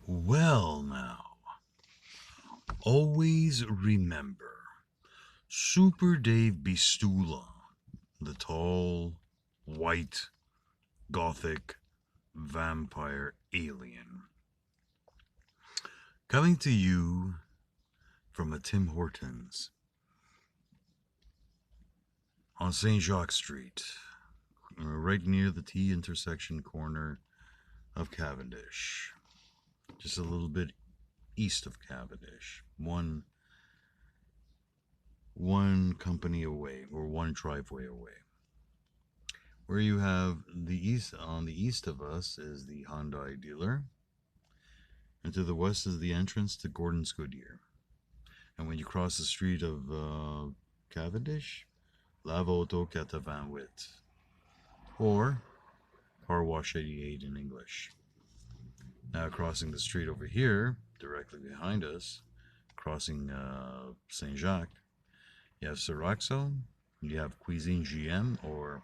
Well, now, always remember Super Dave Bistula, the tall, white, gothic vampire alien. Coming to you from a Tim Hortons on St. Jacques Street, right near the T intersection corner of Cavendish. Just a little bit east of Cavendish. One company away, or one driveway away. Where you have the east, on the east of us is the Hyundai dealer, and to the west is the entrance to Gordon's Goodyear. And when you cross the street of Cavendish, Lava Auto 88, or Car Wash 88 in English. Now crossing the street over here, directly behind us, crossing Saint Jacques, you have Siraxo, you have Cuisine GM or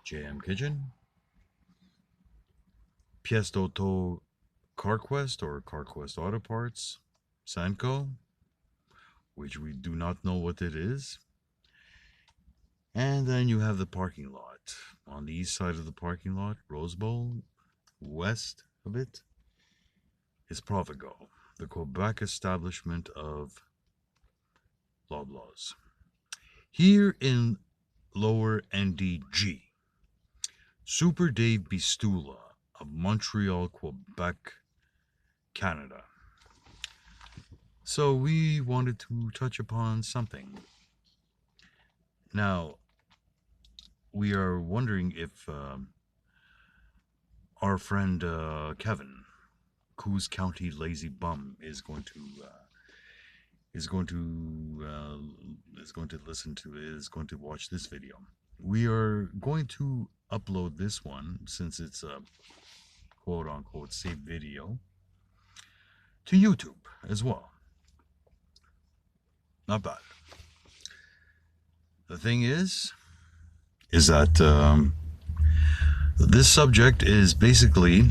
JM Kitchen, Pièce d'Auto CarQuest or CarQuest Auto Parts, Sanco, which we do not know what it is. And then you have the parking lot. On the east side of the parking lot, Rose Bowl, west of it is Provigo, the Quebec establishment of Loblaws. Here in Lower NDG, Super Dave Bistula of Montreal, Quebec, Canada. So we wanted to touch upon something. Now, we are wondering if our friend Kevin, Coos County Lazy Bum, is going to watch this video. We are going to upload this one, since it's a quote unquote saved video, to YouTube as well. Not bad. The thing is that this subject is basically,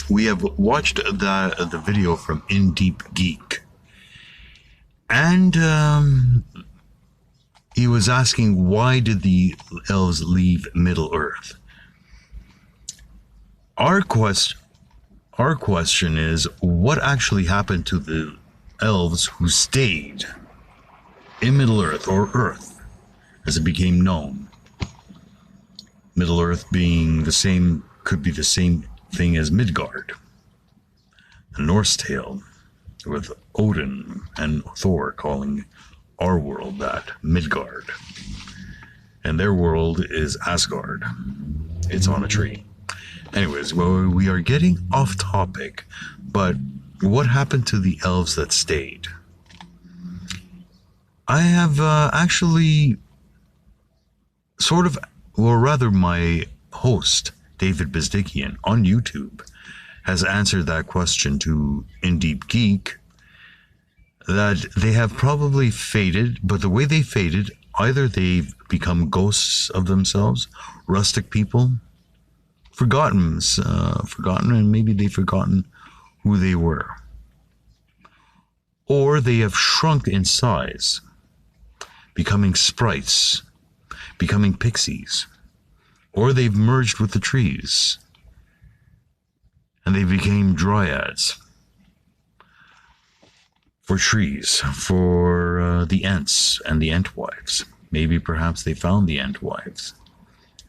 we have watched the video from In Deep Geek, and he was asking, why did the elves leave Middle Earth? Our question is, what actually happened to the elves who stayed in Middle Earth, or Earth as it became known? Middle Earth being could be the same thing as Midgard, the Norse tale, with Odin and Thor calling our world that, Midgard. And their world is Asgard. It's on a tree. Anyways, well, we are getting off topic, but what happened to the elves that stayed? I have actually my host, David Bezdikian, on YouTube, has answered that question to In Deep Geek, that they have probably faded, but the way they faded, either they've become ghosts of themselves, rustic people, forgotten, and maybe they've forgotten who they were, or they have shrunk in size, becoming sprites, becoming pixies, or they've merged with the trees and they became dryads for trees, for the Ents and the Entwives. Maybe perhaps they found the Entwives.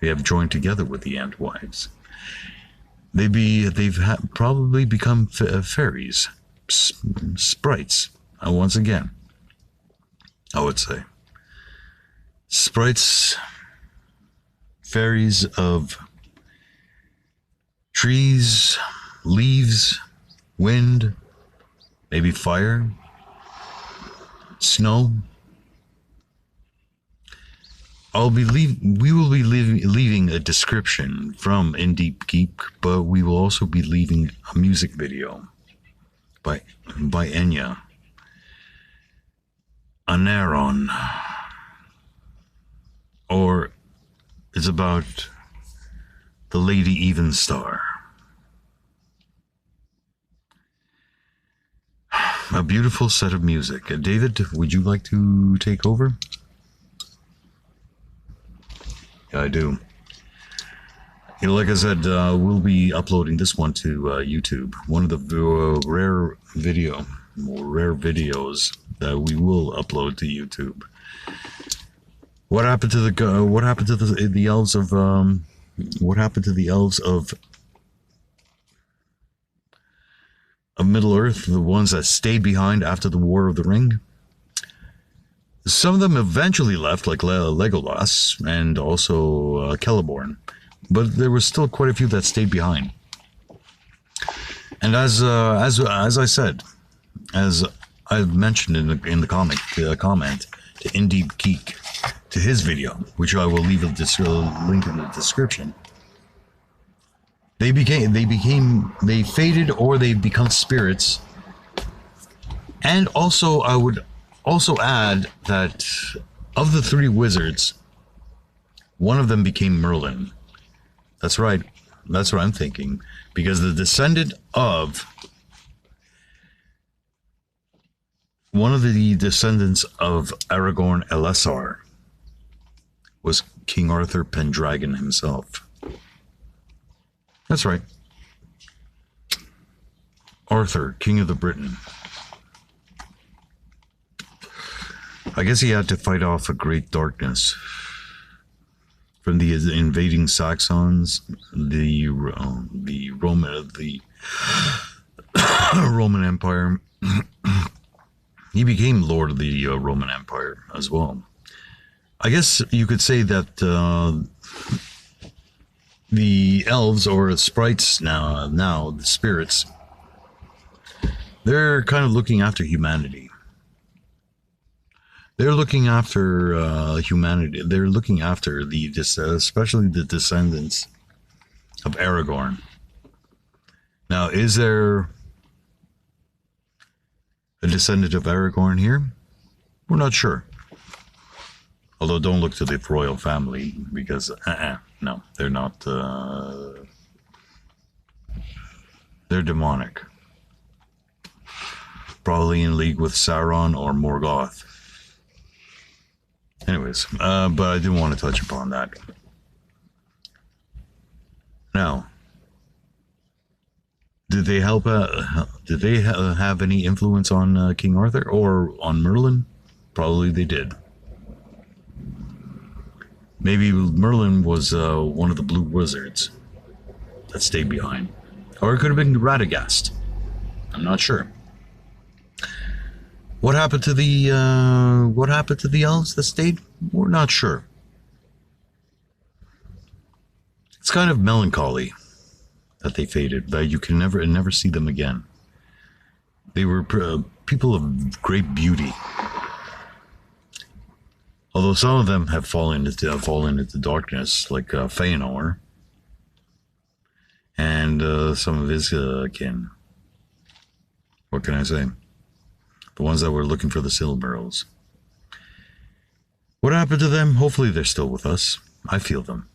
They have joined together with the Entwives. They've probably become fairies, sprites. Once again, I would say sprites, fairies of trees, leaves, wind, maybe fire, snow. We will be leaving a description from In Deep Geek, but we will also be leaving a music video by Enya, Anaron, or it's about the Lady Evenstar. A beautiful set of music. David, would you like to take over? Yeah, I do. You know, like I said, we'll be uploading this one to YouTube. One of the rare videos that we will upload to YouTube. What happened to the elves of what happened to the elves of Middle Earth, the ones that stayed behind after the War of the Ring? Some of them eventually left, like Legolas and also Celeborn, but there was still quite a few that stayed behind. And as I said, as I've mentioned in the comment to In Deep Geek, to his video, which I will leave a link in the description. They faded, or they become spirits. And also, I would also add that of the three wizards, one of them became Merlin. That's right. That's what I'm thinking. Because the descendant of one of the descendants of Aragorn Elessar was King Arthur Pendragon himself. That's right. Arthur, King of the Britain. I guess he had to fight off a great darkness from the invading Saxons, the Roman Empire. He became Lord of the Roman Empire as well. I guess you could say that the elves, or sprites now the spirits, they're kind of looking after humanity. They're looking after humanity. They're looking after especially the descendants of Aragorn. Now, is there a descendant of Aragorn here? We're not sure. Although, don't look to the royal family, because no, they're not. They're demonic. Probably in league with Sauron or Morgoth. Anyways, but I didn't want to touch upon that. Now, did they help? Did they have any influence on King Arthur or on Merlin? Probably they did. Maybe Merlin was one of the blue wizards that stayed behind, or it could have been Radagast. I'm not sure. What happened to the elves that stayed? We're not sure. It's kind of melancholy that they faded, that you can never see them again. They were people of great beauty. Although some of them have fallen into darkness, like Feanor and some of his kin. What can I say? The ones that were looking for the Silmarils. What happened to them? Hopefully they're still with us. I feel them.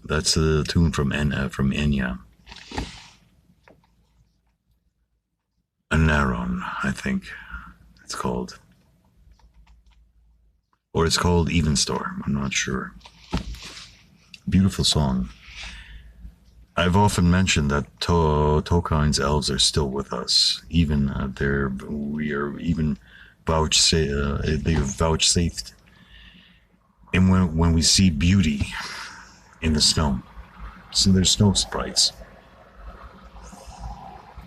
That's the tune from Enya. Anaron, I think it's called. Or it's called Evenstorm, I'm not sure. Beautiful song. I've often mentioned that Tolkien's elves are still with us. Even they've vouchsafed. And when we see beauty in the snow, so there's snow sprites.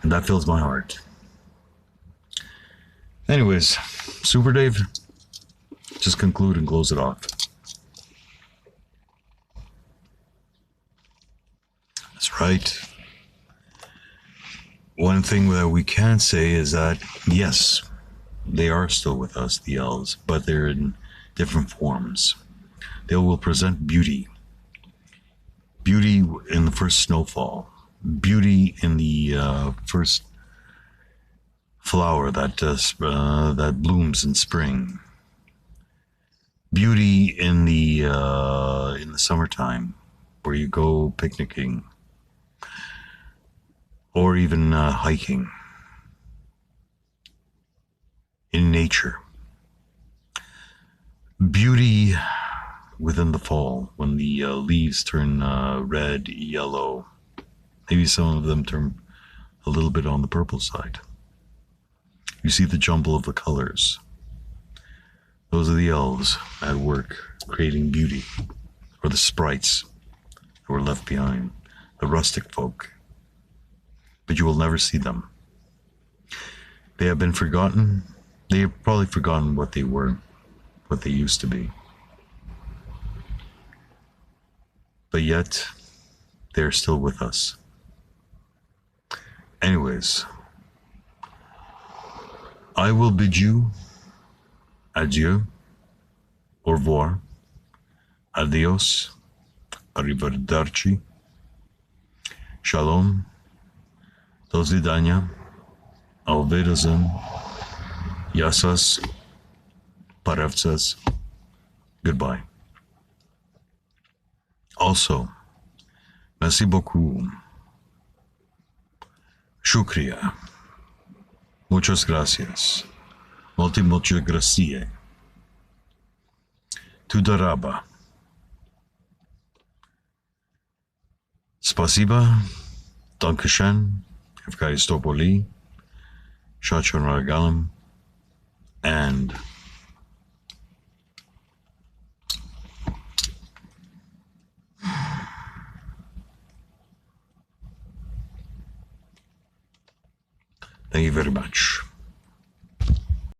And that fills my heart. Anyways, Super Dave, just conclude and close it off. That's right. One thing that we can say is that, yes, they are still with us, the elves, but they're in different forms. They will present beauty. Beauty in the first snowfall. beauty in the first flower that blooms in spring. Beauty in the summertime, where you go picnicking or even hiking in nature. Beauty within the fall when the leaves turn red, yellow. Maybe some of them turn a little bit on the purple side. You see the jumble of the colors. Those are the elves at work creating beauty, or the sprites who were left behind, the rustic folk. But you will never see them. They have been forgotten. They have probably forgotten what they were, what they used to be. But yet, they're still with us. Anyways, I will bid you adieu, au revoir, adios, arrivederci, shalom, do zvidania, auf Wiedersehen, yasas, parevcas, goodbye. Also, merci beaucoup, shukriya, muchas gracias, muchas gracias, tudaraba, spasiba, dankeschön, evkaristopoli, shachon ragalam, and thank you very much.